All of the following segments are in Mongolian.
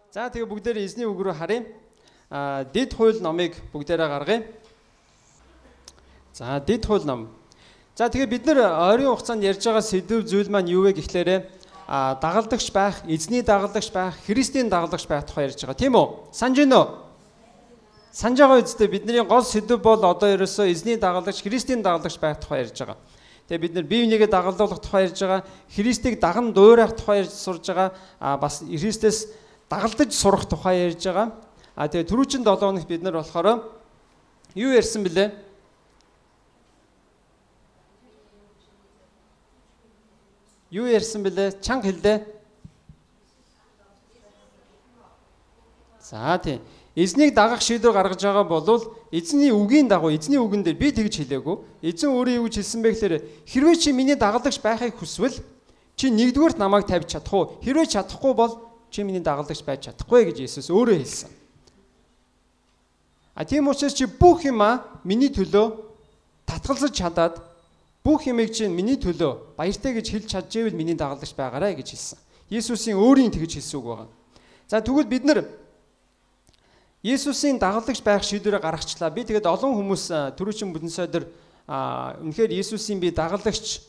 За тэгээ бүгдээрээ эзний үг рүү харъя. Дэд хууль номыг бүгдээрээ гаргая. За дэд хууль ном. За тэгээ бид нар ойрын хугацаанд ярьж байгаа сэдв зүйл маань юу вэ гэхлээрээ дагалдагч байх, эзний дагалдагч байх, Христийн дагалдагч байх тухай ярьж байгаа. Тийм үү? Санж байна уу? Санж байгаа үстэй бидний гол сэдв бол одоо ерөөсөө эзний дагалдагч, Христийн дагалдагч байх тухай ярьж байгаа. Тэгээ бид нар бие бинийгээ дагалдуулах тухай ярьж байгаа, Христийг даган дуурайх тухай ярьж сурж байгаа, бас Христээс дагалдаж сурах тухай ярьж байгаа. Тэгээ түрүүчийн 7 хоногт бид нар болохоор юу ярьсан бэлээ? Юу ярьсан бэлээ? Чанга хэлдэ. За тийм. Эзнийг дагах шийдвэр гаргаж байгаа бол эзний үгийн дагуу, эзний үгэн дээр би тэгж хэлээгүй. Эзэн өөрөө юу гэж хэлсэн бэ гэхээр хэрвээ чи миний дагалдагч байхыг хүсвэл чи нэгдүгээрт намайг тавьж чадах уу? Хэрвээ чадахгүй бол чи миний дагалдагч байж чадахгүй гэж Иесус өөрөө хэлсэн. Тийм учраас чи бүх юмаа миний төлөө татгалзаж чадаад бүх юмыг чи миний төлөө баяртай гэж хэлж чаджээвэл миний дагалдагч байгаарай гэж хэлсэн. Иесусийн өөрийн тэгж хэлсэн үг байгаа. За тэгвэл бид нар Иесусийн дагалдагч байх шийдвэрээ гаргачлаа. Би тэгээд олон хүмүүс түрүүчийн бүдэн сойдор үнэхээр Иесусийн би дагалдагч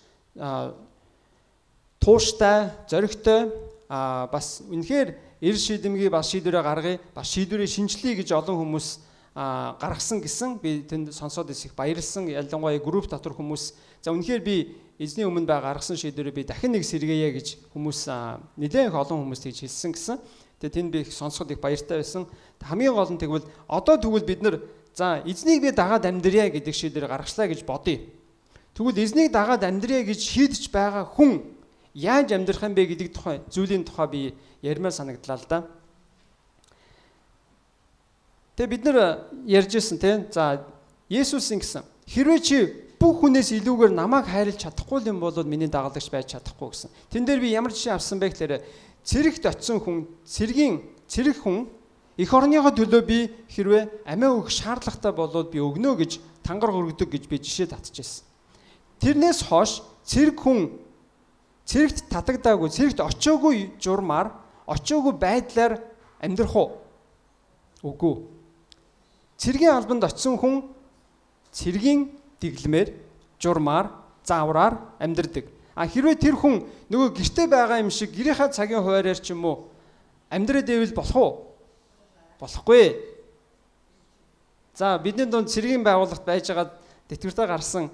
тууштай, зоригтой бас үнэхээр эр шийдэмгий бас шийдвэрээ гаргая, бас шийдвэрээ шинжлэе гэж олон хүмүүс гаргасан гэсэн би тэнд сонсоод их баярлсан. Ялангуяа групп дотор хүмүүс за үнэхээр би эзний өмнө гаргасан шийдвэрээ би дахин нэг сэргээе гэж хүмүүс нэлээх олон хүмүүс тэгж хэлсэн гэсэн. Тэгээ тэнд би сонсоход их баяртай байсан. Хамгийн гол нь тэгвэл одоо тэгвэл бид нар за эзнийг би дагаад амьдрья гэдэг шийдвэр гаргачлаа гэж бодъё. Тэгвэл эзнийг дагаад амьдрья гэж шийдэж байгаа хүн яаж амьдрах юм бэ гэдэг тухай зүйлийн тухай би ярмаар санагдлаа л да. Тэгээ бид нар ярьж ирсэн тийм. За Есүс ингэсэн. Хэрвээ чи бүх хүнээс илүүгээр намайг хайрлаж чадахгүй юм бол миний дагалдагч байж чадахгүй гэсэн. Тэн дээр би ямар жишээ авсан бэ гэхээр цэрэгт очисон хүн, цэрэг хүн эх орныхоо төлөө би хэрвээ амиа өгөх шаардлагатай болоод би өгнө гэж тангар хөргөдөг гэж би жишээ татчихсан. Тэрнээс хойш цэрэг хүн цэрэгт татагдаагүй, цэрэгт очоогүй журмаар, очоогүй байдлаар амьдрах уу? Үгүй. Цэргийн албанд очисон хүн цэргийн дэглэмээр, журмаар, заавраар амьдардаг. Хэрвээ тэр хүн нөгөө гэртээ байгаа юм шиг гэрийнхаа цагийн хуваарьаар ч юм уу амьдраад ивэл болох уу? Болохгүй. За бидний дунд цэргийн байгууллагт байж байгаа тэтгэвртэ гарсан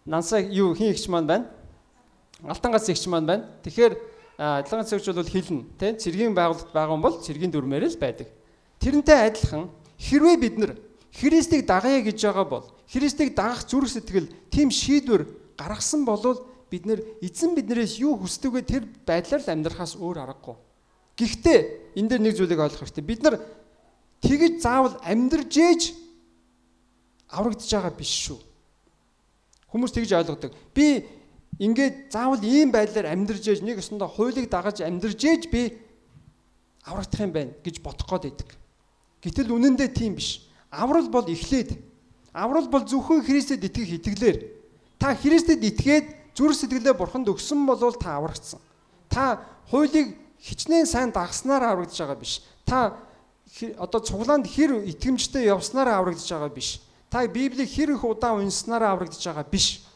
нансаа юу хин ихч маань байна? Алтан гац ихч маань байна. Тэгэхээр алтан гац ихч бол хэлнэ, тийм цэргийн байгууллагт байгаа юм бол цэргийн дүрмээр л байдаг. Тэрнтэй адилхан хэрвээ бид нар Христийг дагая гэж байгаа бол Христийг дагах зүрх сэтгэл тийм шийдвэр гаргасан болвол бид нар эзэн биднээс юу хүсдэг вэ тэр байдлаар л амьдрахаас өөр аргагүй. Гэхдээ энэ дээр нэг зүйлийг ойлгох хэрэгтэй. Бид нар тэгж заавал амьдрж ээж аврагдж байгаа биш шүү. Хүмүүс тэгж ойлгодог. Би ингээд заавал ийм байдлаар амьдрж ээж нэг өсөндөө хуулийг дагаж амьдрж ээж би аврагдах юм байна гэж бодох гээд байдаг. Гэтэл үнэндээ тийм биш. Аврал бол эхлээд. Аврал бол зөвхөн Христэд итгэх итгэлээр. Та Христэд итгээд зүрх сэтгэлээ бурханд өгсөн бол та аврагдсан. Та хуулийг хичнээн сайн дагснараа аврагдж байгаа биш. Та одоо цуглаанд хэр итгэмжтэй явснараа аврагдж байгаа биш. Та Библийг хэр их удаа уншснараа аврагдж байгаа биш.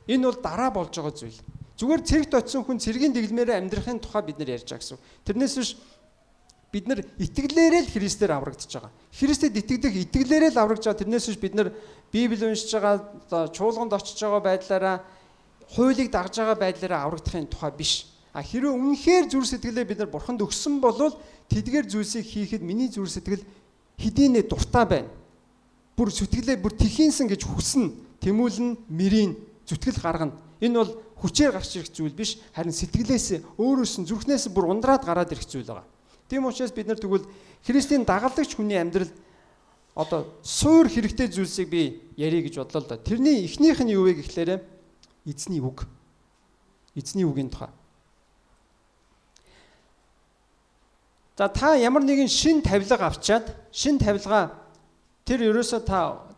Энэ бол дараа болж байгаа зүйл. Зүгээр цэрэгт очисон хүн цэргийн дэглэмээрээ амьдрахын тухай бид нар ярьж байгаа гэсэн. Тэрнээс биш бид нар итгэлээрээ л Христээр аврагдж байгаа. Христэд итгэдэг итгэлээрээ л аврагдж байгаа. Тэрнээс биш бид нар Библийг уншиж байгаа, чуулганд очиж байгаа байдлаараа хуулийг дагж байгаа байдлаараа аврагдахын тухай биш. Хэрвээ үнэхээр зүрх сэтгэлээ бид нар бурханд өгсөн бол тэдгээр зүйлсийг хийхэд миний зүрх сэтгэл хэдийнэ дуртай байна. Бүр сэтгэлээ бүр тихийнсэн гэж хүснэ. Тэмүүлэн мэрийн зүтгэл гаргана. Энэ бол хүчээр гарч ирэх зүйл биш. Харин сэтгэлээс өөрөөс нь зүрхнээс бүр ундраад гараад ирэх зүйл байгаа. Тийм учраас бид нар тэгвэл Христийн дагалдагч хүний амьдрал одоо суур хэрэгтэй зүйлсийг би ярих гэж бодлоо л да. Тэрний эхнийх нь юу вэ гэхлээрэ эзний үг. Эзний үгийн тухай. За та ямар нэгэн шин тавилга авчаад шин тавилга тэр ерөөсөө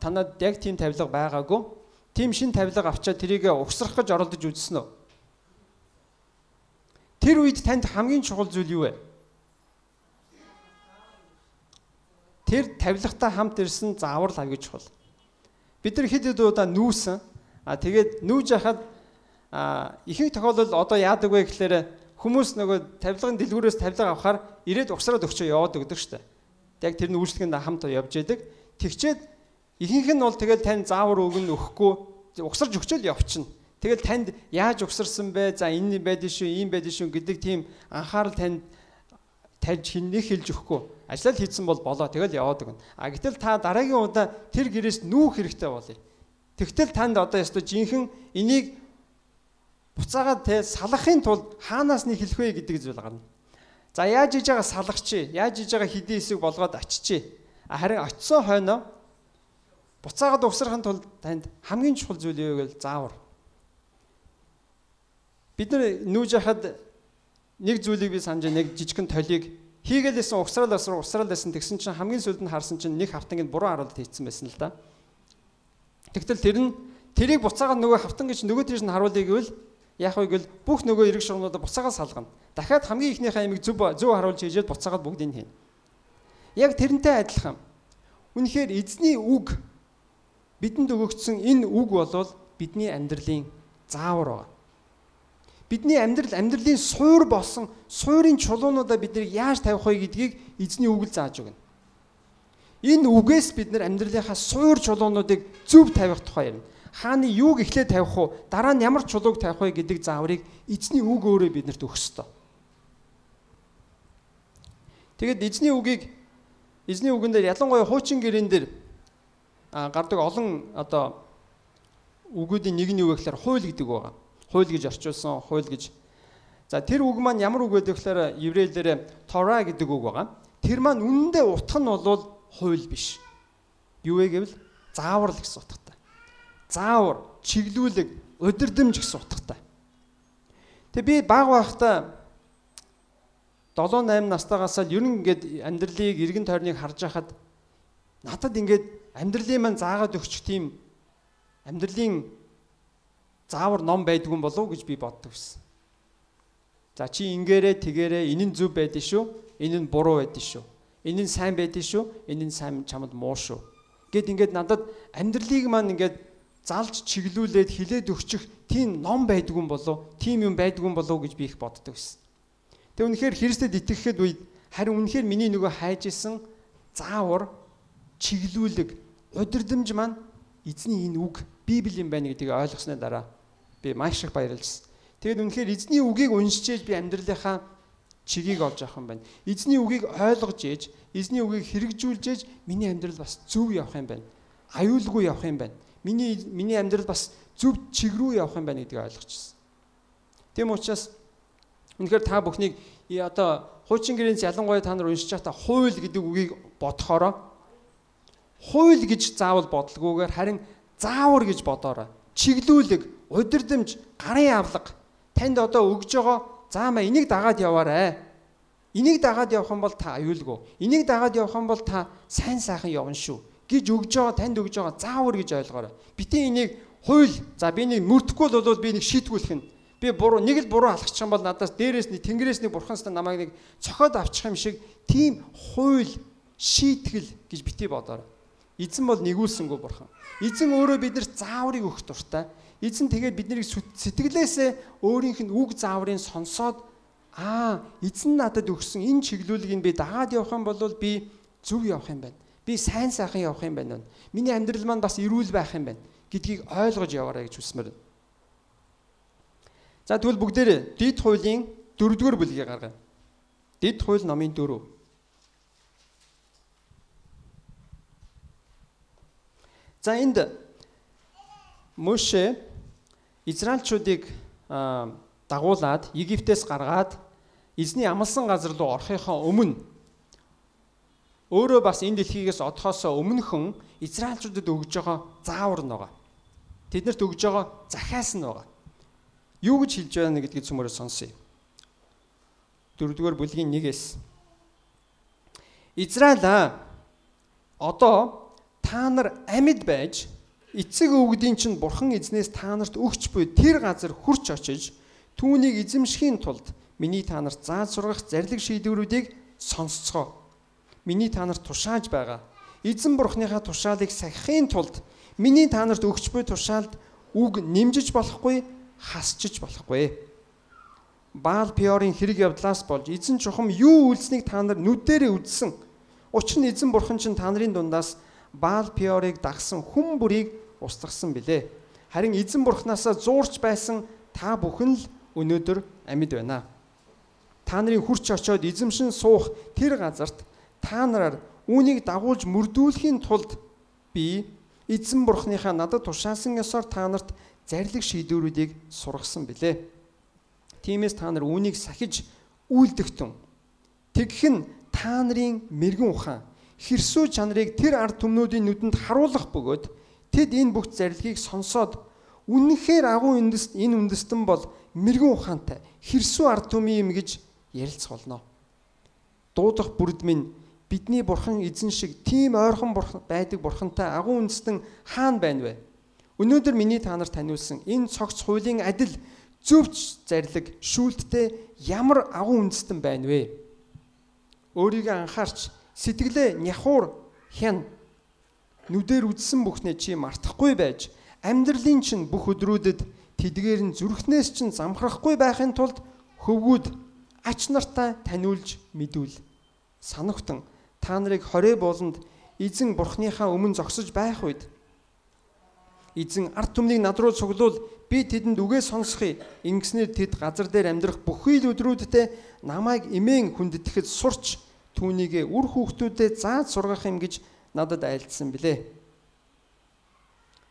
танад яг тийм тавилга байгаагүй. Тийм шин тавилга авчаад тэрийг угсрах гэж оролдож үзсэн үү? Тэр үед танд хамгийн чухал зүйл юу вэ? тэр тавилгатай хамт ирсэн заавар л аягүй чухал. Бид нар хэд хэд удаа нүүсэн. Тэгээд нүүж яхад ихэнх тохиолдолд одоо яадаг вэ гэхээр хүмүүс нөгөө тавилгын дэлгүүрээс тавилга авахаар ирээд угсраад өгчөө яваад өгдөг штэ. Яг тэр нь үйлчлэгэнд хамт явж яадаг. Тэгчээд ихэнх нь бол тэгэл тань заавар өгнө өгөхгүй угсарж өгчөөл явчихна. Тэгэл танд яаж угсарсан бэ? За энэ байдэн шүү, ийм байдэн шүү гэдэг тийм анхаарал танд тавьж хиннэх хэлж өгөхгүй. Ажлаа хийсэн бол болоо тэгэл яваад өгнө. Гэтэл та дараагийн удаа тэр гэрээс нүүх хэрэгтэй болъё. Тэгтэл танд одоо ястаа жинхэнэ энийг буцаагаад салахын тулд хаанаас нь хэлэх вэ гэдэг зүйл гарна. За яаж хийж байгаа салгачи, яаж хийж байгаа хэдийн хэсэг болгоод очичи. Харин очисон хойноо буцаагаад угсрахын тулд танд хамгийн чухал зүйл юу гэвэл заавар. Бид нар нүүж яхад нэг зүйлийг би санаж нэг жижигхэн толийг хийгээлсэн угсраалсэн тэгсэн чинь хамгийн сүүлд нь харсан чинь нэг хавтангид буруу харуулт хийцсэн байсан л да. Тэгтэл тэрийг буцаагаад нөгөө хавтан гэж нөгөө тийш нь харуулъя гэвэл яах вэ гэвэл бүх нөгөө эрэг шугамнуудаа буцаагаад салгана. Дахиад хамгийн ихнийхээ амиг зөв харуулж хийжээд буцаагаад бүгдийг хийнэ. Яг тэрнтэй адилхан. Үнэхээр эзний үг бидэнд өгөгдсөн энэ үг болвол бидний амьдралын заавар байна. Бидний амьдралын суур болсон суурийн чулуунуудаа бид нар яаж тавих вэ гэдгийг эзний үг л зааж өгнө. Энэ үгээс бид нар амьдралынхаа суур чулуунуудыг зөв тавих тухай ярина. Хааны юуг эхлээд тавих уу, дараа нь ямар чулууг тавих вэ гэдэг зааврыг эзний үг өөрөө биднэрт өгөх ёстой. Тэгэд эзний үгэн дээр ялангуяа хуучин гэрэн дээр гардаг олон одоо үгүүдийн нэг нь юу вэ гэхээр хууль гэдэг байгаа. Хууль гэж орчуулсан, хууль гэж. За тэр үг маань ямар үг вэ гэхээр еврейлээр Тора гэдэг үг байгаа. Тэр маань үнэндээ утга нь бол хууль биш. Юу вэ гэвэл заавар л гэсэн утгатай. Заавар, чиглүүлэг, удирдамж гэсэн утгатай. Тэгээ би бага байхдаа 7-8 настайгаас л ер нь ингээд амьдралыг, эргэн тойрныг харж байхад надад ингээд амьдралын маань заагаад өгчих тийм амьдралын заавар ном байдгүй юм болов уу гэж би боддог байсан. За чи ингээрээ тэгээрээ энэ нь зөв байдэн шүү, энэ нь буруу байдэн шүү. Энэ нь сайн байдэн шүү, энэ нь сайн чамд муу шүү. Гэт ингээд надад амьдралыг маань ингээд залж чиглүүлээд хилээд өгчих тийм ном байдгүй юм болов, тийм юм байдгүй юм болов гэж би их боддог байсан. Тэг үнэхээр Христэд итгэхэд үед харин үнэхээр миний нөгөө хайж исэн заавар, чиглүүлэг, удирдамж маань эзний энэ үг Библи юм байна гэдгийг ойлгосны дараа би маш их баярлсан. Тэгээд үнэхээр эзний үгийг уншиж би амьдралынхаа чигийг олж авах юм байна. Эзний үгийг ойлгож ээж, эзний үгийг хэрэгжүүлж ээж миний амьдрал бас зөв явах юм байна. Аюулгүй явах юм байна. Миний амьдрал бас зөв чиг рүү явах юм байна гэдгийг ойлгочихсон. Тийм учраас үнэхээр та бүхнийг одоо хуучин гэрээс ялангуяа та нар уншиж байхдаа хууль гэдэг үгийг бодохороо хууль гэж заавал бодлогоогоор харин заавар гэж бодоорой. Чиглүүлэг, удирдамж, гарын авлага танд одоо өгж байгаа заамаа энийг дагаад яваарай. Энийг дагаад явах юм бол та аюулгүй. Энийг дагаад явах юм бол та сайн сайхан явна шүү гэж өгж байгаа танд өгж байгаа заавар гэж ойлгоорой. Битээ энийг хууль за би нэг мөрдөхгүй бол би нэг шийтгүүлэх нь. Би буруу нэг л буруу алхачих юм бол надаас дээрээс нэг тэнгэрээс нэг бурханстаа намайг нэг цохоод авчих юм шиг тийм хууль шийтгэл гэж битээ бодоорой. Эзэн бол нэгүүлсэнгүй бурхан. Эзэн өөрөө биднэрт зааврыг өгөх дуртай. Эзэн тэгээд биднийг сэтгэлээсээ өөрийнх нь үг зааврыг сонсоод эзэн надад өгсөн энэ чиглүүлгийг би дагаад явах юм бол би зөв явах юм байна. Би сайн сайхан явах юм байна. Миний амьдрал маань бас эрүүл байх юм байна гэдгийг ойлгож яваарай гэж хүсмээр байна. За тэгвэл бүгдээрээ Дэд хуулийн 4-р бүлгийг гаргая. Дэд хууль номын 4. За энд Моше Израильчуудыг дагуулад Египтээс гаргаад эзний амласан газар руу орохынхоо өмнө өөрөө бас энэ дэлхийгээс одохоосоо өмнөхөн Израильчуудад өгж байгаа заавар нь байгаа. Тэднэрт өгж байгаа захиас нь байгаа. Юу гэж хэлж байна гэдгийг цөмөрөө сонсъё. 4-р бүлгийн 1-ээс Израиль одоо та нар амьд байж эцэг өвгдийн чинь бурхан эзнээс та нарт өгч буй тэр газар хурч очиж түүнийг эзэмшихийн тулд миний та нарт зааж сургах зарлиг шийдвэрүүдийг сонсцгоо. миний та нарт тушааж байгаа. Эзэн бурхныхаа тушаалыг сахихын тулд миний та нарт өгч буй тушаалд үг нэмжиж болохгүй, хасчиж болохгүй. Баал Пеорын хэрэг явдлаас болж эзэн чухам юу үйлснийг та нар нүдээрээ үзсэн. Учир нь эзэн бурхан чинь та нарын дундаас Баал Пеорыг дагсан хүн бүрийг устгасан билээ. Харин эзэн бурхнаасаа зуурч байсан та бүхэн л өнөөдөр амьд байна. Та нарын хурч очоод эзэмшин суух тэр газарт та нараар үүнийг дагуулж мөрдүүлэхийн тулд би эзэн бурхныхаа надад тушаасан ёсоор та нарт зарлиг шийдвэрүүдийг сургасан билээ. Тиймээс та нар үүнийг сахиж үйлдэгтэн. Тэгэх нь та нарын мэрэгэн ухаан, хэрсүү чанарыг тэр ард түмнүүдийн нүдэнд харуулах бөгөөд тэд энэ бүх зарлигийг сонсоод үнэнхээр агуу энэ үндэстэн бол мэрэгэн ухаантай хэрсүү ард түмэн юм гэж ярилцах болно. Дуудах бүрд минь бидний бурхан эзэн шиг тийм ойрхон байдаг бурхантай агуу үндэстэн хаана байна вэ? Өнөөдөр миний та нарт таниулсан энэ цогц хуулийн адил зөвч зарлиг шүүлттэй ямар агуу үндэстэн байна вэ? Өөрийгөө анхаарч сэтгэлээ няхуур хян нүдээр үзсэн бүхнээ чи мартахгүй байж амьдралын чинь бүх өдрүүдэд тэдгээр нь зүрхнээс чинь замхрахгүй байхын тулд хөвгүүд ач нартай таниулж мэдүүл. Санагтан та нарыг хорой болонд эзэн бурхныхаа өмнө зогсож байх үед эзэн ард түмнийг над руу цуглуул би тэдэнд үгээ сонсхий. Ингэснээр тэд газар дээр амьдрах бүхий л өдрүүддээ намайг эмээн хүндэтгэхэд сурч түүнийгээ үр хүүхдүүдэд зааж сургах юм гэж надад айлдсан билээ.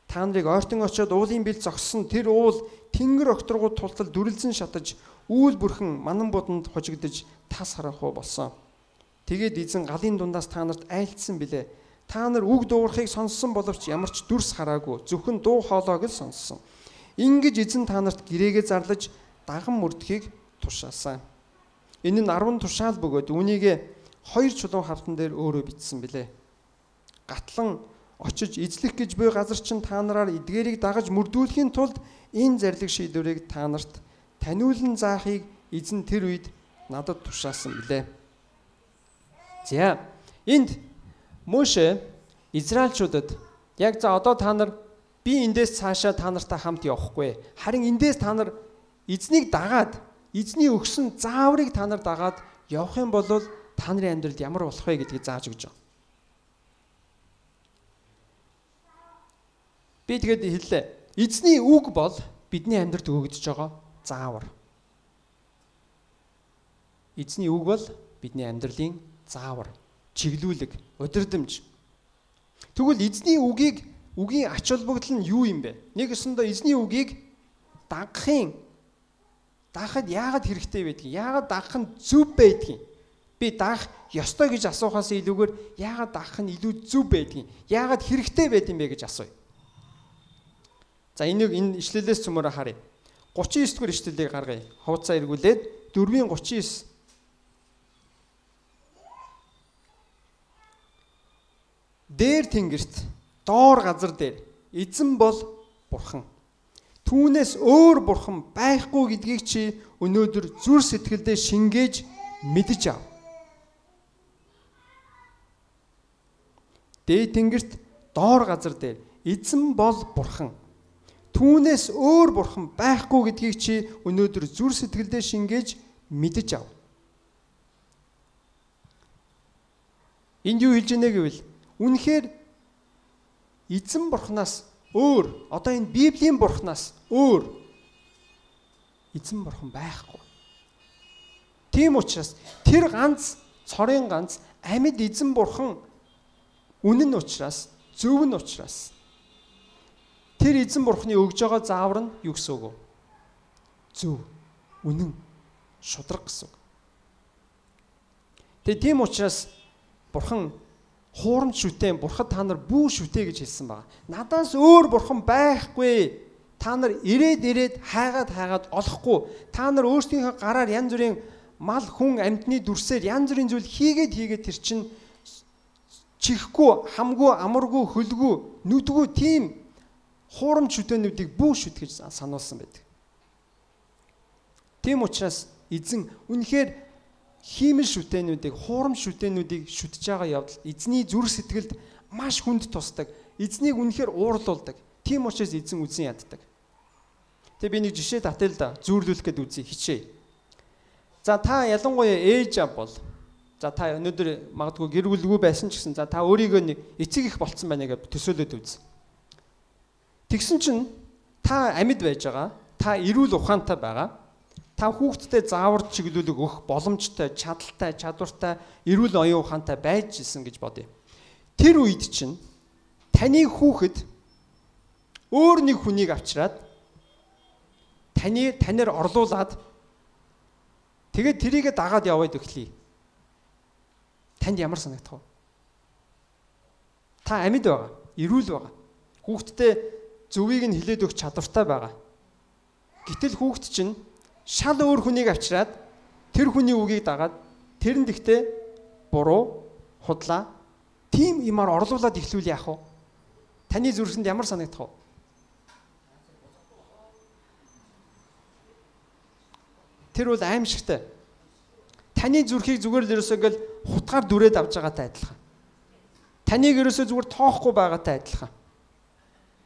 Та нарыг ойртон очиод уулын бил зогссон тэр уул тэнгэр окторгууд тултал дүрлзэн шатаж үүл бүрхэн манан буданд хожигдож тас харахгүй болсон. Тэгээд эзэн галын дундаас та нарт айлдсан билээ. Та нар үг дуурахыг сонссон боловч ямар ч дүрс хараагүй, зөвхөн дуу хоолойг л сонссон. Ингэж эзэн та нарт гэрээгээ зарлаж даган мөрдөхийг тушаасан. Энэ нь 10 тушаал бөгөөд үүнийг 2 чулуун хавтан дээр өөрөө бичсэн билээ. Гатлан очиж эзлэх гэж буй газар чинь та нараар эдгээрийг дагаж мөрдүүлэхийн тулд энэ зарлиг шийдвэрийг та нарт таниулан заахыг эзэн тэр үед надад тушаасан билээ. За энд Моше Израильчуудад яг за одоо та нар би эндээс цаашаа та нартай хамт явахгүй. Харин эндээс та нар эзнийг дагаад эзний өгсөн зааврыг та нар дагаад явах юм бол та нарын амьдралд ямар болох вэ гэдгийг зааж өгч байгаа. Би тэгээд хэллээ. Эзний үг бол бидний амьдралд өгөгдөж байгаа заавар. Эзний үг бол бидний амьдралын заавар, чиглүүлэг, удирдамж. Тэгвэл эзний үгийн ач холбогдол нь юу юм бэ? Нэг өсөндөө эзний үгийг дагахад яагаад хэрэгтэй байдгийг, яагаад дагах нь зөв байдгийг, би дагах ёстой гэж асуухаас илүүгээр яагаад дагах нь илүү зөв байдгийг, яагаад хэрэгтэй байд юм бэ гэж асууя. За энэ ишлэлээс цөмөрө харъя. 39 дугаар ишлэлийг гаргая. Хуудасаа эргүүлээд 4:39. Дээр тэнгэрт, доор газар дээр эзэн бол бурхан. Түүнээс өөр бурхан байхгүй гэдгийг чи өнөөдөр зүр сэтгэлдээ шингээж мэдэж ав. Дээр тэнгэрт, доор газар дээр эзэн бол бурхан. Түүнээс өөр бурхан байхгүй гэдгийг чи өнөөдөр зүр сэтгэлдээ шингээж мэдэж ав. Энд юу хэлж ийнэ гэвэл үнэхээр эзэн бурхнаас өөр, одоо энэ Библийн бурхнаас өөр эзэн бурхан байхгүй. Тийм учраас тэр ганц цорын ганц амьд эзэн бурхан үнэн учраас, зөв нь учраас тэр эзэн бурхны өгж байгаа заавар нь юу гэсэн үг вэ? Зөв, үнэн, шударга гэсэн үг. Тэгээ тийм учраас бурхан хуурамч шүтэн, бурхад та нар бүү шүтээ гэж хэлсэн байна. Надаас өөр бурхан байхгүй. Та нар ирээд хайгаад олохгүй. Та нар өөрсдийнхөө гараар янз бүрийн мал, хүн, амьтны дүрсээр янз бүрийн зүйл хийгээд тэр чинь чихгүй, хамгүй, амаргүй, хөлгүй, нүдгүй тийм хуурамч шүтээнүүдийг бүү шүт гэж сануулсан байдаг. Тийм учраас эзэн үнэхээр хиймэл шүтээнүүдийг, хуурам шүтээнүүдийг шүтж байгаа явдал эзний зүрх сэтгэлд маш хүнд тусдаг. Эзнийг үнэхээр уурлуулдаг. Тийм учраас эзэн үзэн яддаг. Тэгээ би нэг жишээ татъя л да. Зүйрлүүлэх гээд үзье, хичээе. За та ялангуяа ээж аав бол за та өнөөдөр магадгүй гэр бүлгүй байсан ч гэсэн за та өөрийгөө нэг эцэг их болцсон байна гэж төсөөлөд үз. Тэгсэн чинь та амьд байж байгаа. Та эрүүл ухаантай байгаа. Та хүүхдтэй заавар чиглүүлэг өгөх боломжтой, чадaltaй, чадвартай, эрүүл оюун ухаантай байж исэн гэж бодъё. Тэр үед чинь таны хүүхэд өөр нэг хүнийг авчираад танаар орлуулад тэгээд тэрийгэ дагаад яваад өглөө. Танд ямар санагдах вэ? Та амьд байгаа, эрүүл байгаа. Хүүхдтэй зөвийг нь хилээд өгөх чадвартай байгаа. Гэтэл хүүхд чинь шал өөр хүнийг авчираад тэр хүний үгийг дагаад тэрэнд ихтэй буруу, худлаа тийм юмар орлуулад эхлүүл яах вэ? Таны зүрхэнд ямар санагдах вэ? Тэр бол аимшигтай. Таны зүрхийг зүгээр л ерөөсөө ингээл хутгаар дүрээд авч байгаатай адилхан. Таныг ерөөсөө зүгээр тоохгүй байгаатай адилхан.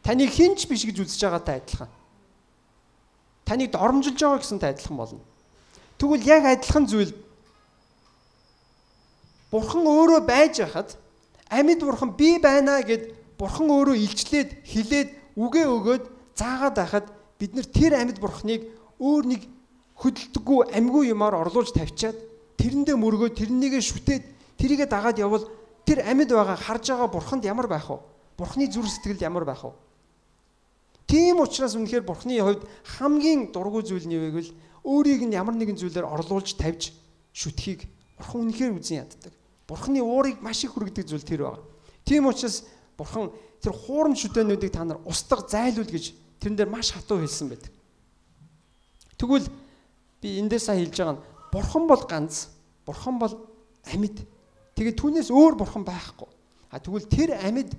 Таныг хинч биш гэж үзэж байгаатай адилхан. Таныг доромжилж байгаа гэсэнтэй адилхан болно. Тэгвэл яг адилхан зүйл Бурхан өөрөө байж хахад амьд бурхан би байна гэд Бурхан өөрөө илчлээд хилээд үгээ өгөөд заагаад байхад бид нэр тэр амьд бурханыг өөр нэг хөдөлдөггүй амьгүй юмар орлуулж тавьчаад тэрэндээ мөргөө тэрнийгээ шүтээд тэрийгээ дагаад явбал тэр амьд байгаа харж байгаа бурханд ямар байх вэ? Бурханы зүрх сэтгэлд ямар байх вэ? Тийм учраас үнэхээр Бурханы хувьд хамгийн дургүй зүйл нь юу вэ гэвэл өөрийг нь ямар нэгэн зүйлээр орлуулж тавьж шүтхийг Бурхан үнэхээр үзэн яддаг. Бурханы уурыг маш их хүргэдэг зүйл тэр байгаа. Тийм учраас Бурхан тэр хуурам шүтээнүүдийг та нар устгах зайлуул гэж тэрэн дээр маш хатуу хэлсэн байдаг. Тэгвэл би эндээс сая хэлж байгаа нь Бурхан бол ганц, Бурхан бол амьд. Тэгээд түүнээс өөр Бурхан байхгүй. Тэгвэл тэр амьд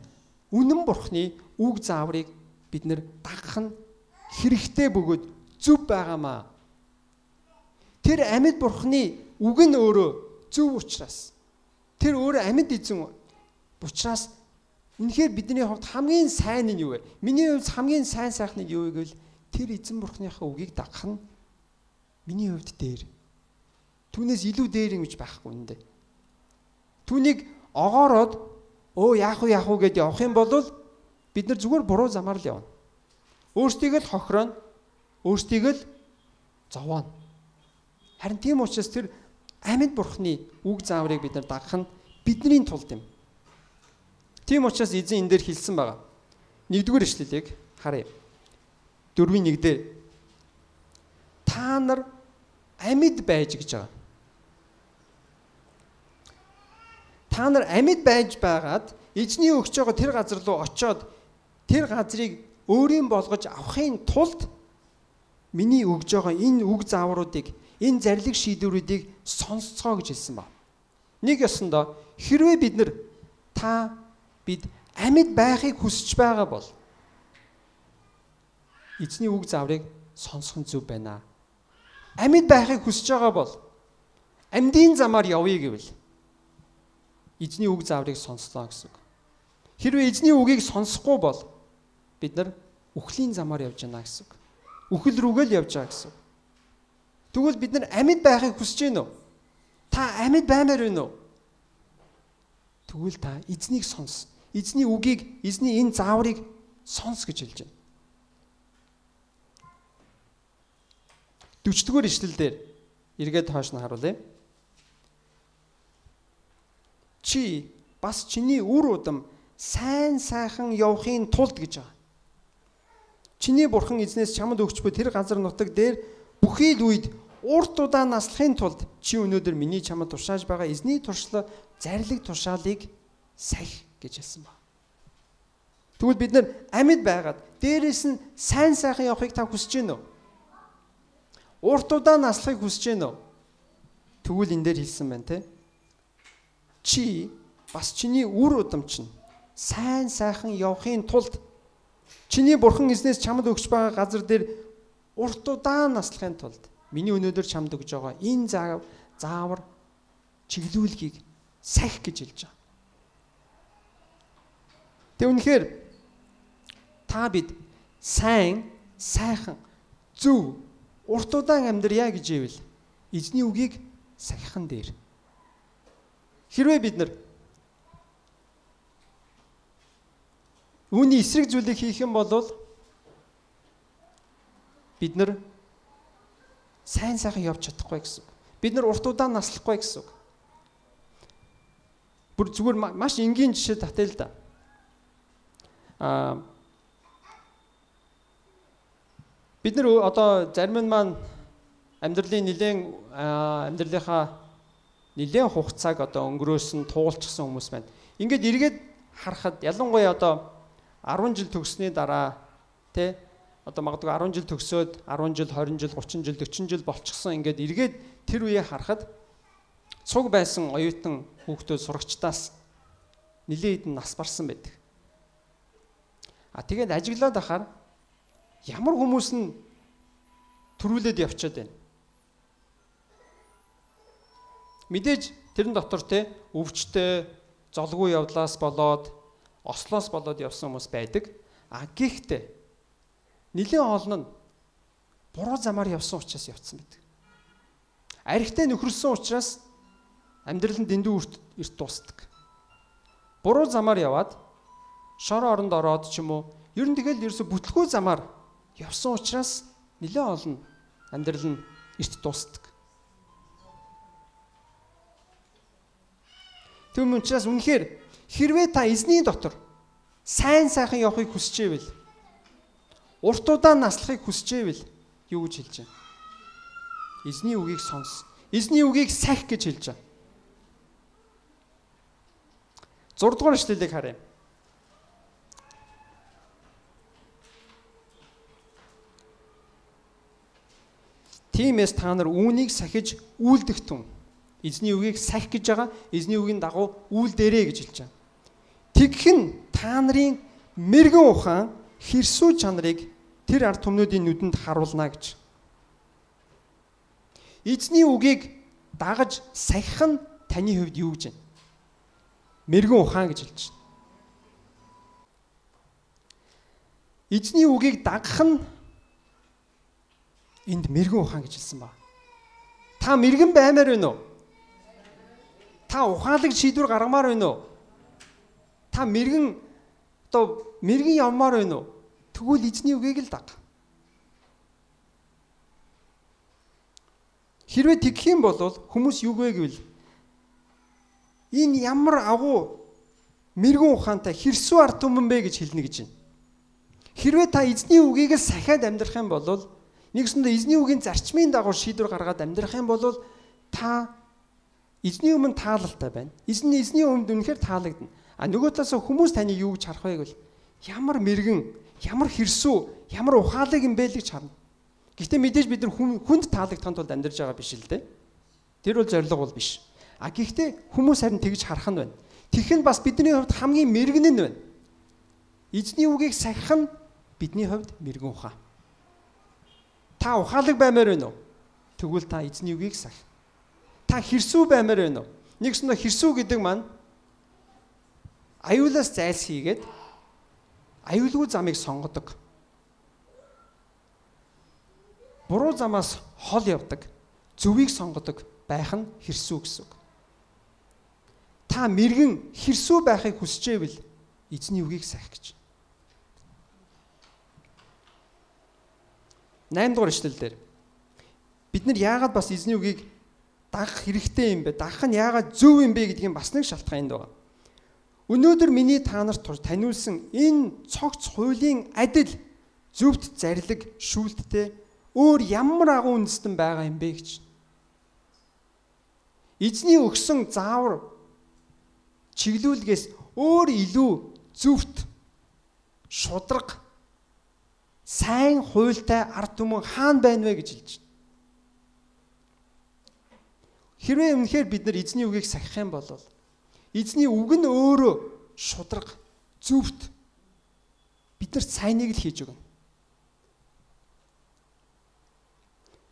үнэн Бурханы үг зааврыг бид нэр дагах нь хэрэгтэй бөгөөд зөв байгаамаа. Тэр амьд Бурханы үг нь өөрөө зөв учраас тэр өөрөө амьд эзэн учраас үнэхээр бидний хувьд хамгийн сайн нь юу вэ? Миний хувьд хамгийн сайн сайхан нь юу вэ гэвэл тэр эзэн Бурханыхаа үгийг дагах нь миний хувьд дээр. Түүнээс илүү дээр юм гэж байхгүй нэ. Түүнийг огоороод яах вэ гэд явах юм бол бид нар зүгээр буруу замаар л явна. Өөрсдийгөө л хохирооно. Өөрсдийгөө л зовооно. Харин тийм учраас тэр амьд Бурханы үг зааврыг бид нар дагах нь бидний тулд юм. Тийм учраас эзэн энэ дээр хэлсэн байгаа. 1-р эшлэлийг харъя. 4:1 дээр та нар амьд байж гэж байгаа. Та нар амьд байж байгаад эзний өгч байгаа тэр газар руу очиод тэр газрыг өөрийн болгож авахын тулд миний өгж байгаа энэ үг заавруудыг, энэ зарлиг шийдвэрүүдийг сонсцгоо гэж хэлсэн ба. Нэг ёсондоо хэрвээ бид амьд байхыг хүсэж байгаа бол эзний үг зааврыг сонсох нь зөв байна. Амьд байхыг хүсэж байгаа бол амьдын замаар явъя гэвэл эзний үг зааврыг сонслоо гэсэн үг. Хэрвээ эзний үгийг сонсохгүй бол бид нар үхлийн замаар явж байна гэсэн үг. Үхэл рүүгээ л явж байгаа гэсэн үг. Тэгвэл бид нар амьд байхыг хүсэж байна уу? Та амьд баймаар байна уу? Тэгвэл та эзнийг сонс. Эзний үгийг, эзний энэ зааврыг сонс гэж хэлж байна. 40-р эшлэлдэр эргээд хойш нь харуулъя. Чи бас чиний үр удам сайн сайхан явахын тулд гэж байгаа. Чиний бурхан эзнээс чамд өгч буй тэр газар нутаг дээр бүхий л үед урт удаа наслахын тулд чи өнөөдөр миний чамд тушааж байгаа эзний туршлага зарлиг тушаалыг сахих гэж хэлсэн ба. Тэгвэл бид нар амьд байгаад дээрээс нь сайн сайхан явахыг та хүсэж байна уу? Урт удаа наслахыг хүсэж байна уу? Тэгвэл энэ дээр хэлсэн байна те. Чи бас чиний үр удам чинь сайн сайхан явахын тулд чиний бурхан эзнээс чамд өгч байгаа газар дээр урт удаа наслахын тулд миний өнөөдөр чамд өгж байгаа энэ заавар чиглүүлгийг сахих гэж хэлж байгаа. Тэг үнэхээр та бид сайн, сайхан, зөв, урт удаан амьдрья гэж ивэл эзний үгийг сахихан дээр. Хэрвээ бид нар үүний эсрэг зүйлийг хийх юм бол бид нар сайн сайхан явж чадахгүй гэсэн. Бид нар урт удаан наслахгүй гэсэн. Бүр зүгээр маш энгийн жишээ татъя л да. Бид нар одоо зарим нь маань амьдралынхаа нэлээд хугацааг одоо өнгөрөөсөн туулчихсан хүмүүс байна. Ингээд эргээд харахад ялангуяа одоо 10 жил төгссөний дараа тий одоо магадгүй 10 жил төгсөөд 10 жил, 20 жил, 30 жил, 40 жил болчихсон ингээд эргээд тэр үеийг харахад цуг байсан оюутан хүүхдүүд сурагчдаас нэлээд хэдэн нас барсан байдаг. Тэгээд ажиглаад ахаар ямар хүмүүс нь төрүүлээд явчихад байна. Мэдээж тэрэн дотор те өвчтэй, золгүй явдлаас болоод, ослоос болоод явсан хүмүүс байдаг. Гэхдээ нэлээд олон нь буруу замаар явсан учраас явцсан байдаг. Архитай нөхөрсөн учраас амьдрал нь дэндүү эрт дуусдаг. Буруу замаар яваад шор оронд ороод ч юм уу ер нь тэгэл ерөөсө бүтлгүй замаар явсан учраас нэлээд олон амьдрал нь эрт дуусдаг. Тэгм учраас үнэхээр хэрвээ та эзний дотор сайн сайхан явахыг хүсчээвэл урт удаан наслахыг хүсчээвэл юу гэж хэлж байна? Эзний үгийг сонс. Эзний үгийг сахих гэж хэлж байна. 6 дугаар эшлэлийг харъя. Тиймээс та нар үүнийг сахиж үйлдэх тун. Эзний үгийг сахих гэж байгаа. Эзний үгийн дагуу үйлдээрэй гэж хэлж байна. Тэгэх нь та нарын мэрэгэн ухаан хэрсүү чанарыг тэр ард түмнүүдийн нүдэнд харуулна гэж. Эзний үгийг дагаж сахих нь таны хувьд юу гэж байна? Мэрэгэн ухаан гэж хэлж байна. Эзний үгийг дагах нь энд мэрэгэн ухаан гэж хэлсэн ба. Та мэрэгэн баймаар байна уу? Та ухаалаг шийдвэр гаргамаар байна уу? Та мэрэгэн явмаар байна уу? Тэгвэл эзний үгийг л даг. Хэрвээ тэгэх юм бол хүмүүс юу вэ гэвэл энэ ямар агуу мэрэгэн ухаантай хэрсүү ард түмэн бэ гэж хэлнэ гэж байна. Хэрвээ та эзний үгийг л сахиад амьдрах юм бол нэгсэндээ эзний үгийн зарчмын дагуу шийдвэр гаргаад амьдрах юм бол та эзний өмнө таалалтай байна. Эзний өмнө үнэхээр таалагдана. Нөгөө талаас хүмүүс таны юу гэж харах вэ гэвэл ямар мэрэгэн, ямар хэрсүү, ямар ухаалаг юм бэ л гэж харна. Гэхдээ мэдээж бид нар хүнд таалагдахын тулд амьдарч байгаа биш л дээ. Тэр бол зориг бол биш. Гэхдээ хүмүүс харин тэгж харах нь байна. Тэгэх нь бас бидний хувьд хамгийн мэрэгэн нь байна. Эзний үгийг сахих нь бидний хувьд мэрэгэн ухаан. Та ухаалаг баймаар байна уу? Тэгвэл та эзний үгийг сахих. Та хэрсүү баймаар байна уу? Нэгсэндээ хэрсүү гэдэг маань аюулаас зайлсхийгээд аюулгүй замыг сонгодог. Буруу замаас хол явдаг, зөвийг сонгодог байх нь хэрсүү гэсэн үг. Та мэрэгэн хэрсүү байхыг хүсчээвэл эзний үгийг сахих гэж. 8 дугаар ишлэл дээр бид нар яагаад бас эзний үгийг дагах хэрэгтэй юм бэ? Дагах нь яагаад зөв юм бэ гэдгийг бас нэг шалтгаан энд байгаа. Өнөөдөр миний та нарт таниулсан энэ цогц хуулийн адил зөвхт зарлиг шүүлттэй өөр ямар агуу үндэстэн байгаа юм бэ гэж. Эзний өгсөн заавар чиглүүлгээс өөр илүү зөвхт шудраг сайн хуйлтай ард түмэн хаана байна вэ гэж хэлж байна. Хэрвээ үнэхээр бид нар эзний үгийг сахих юм бол эзний үг нь өөрөө шудраг зөвхт биднэрт сайныг л хийж өгнө.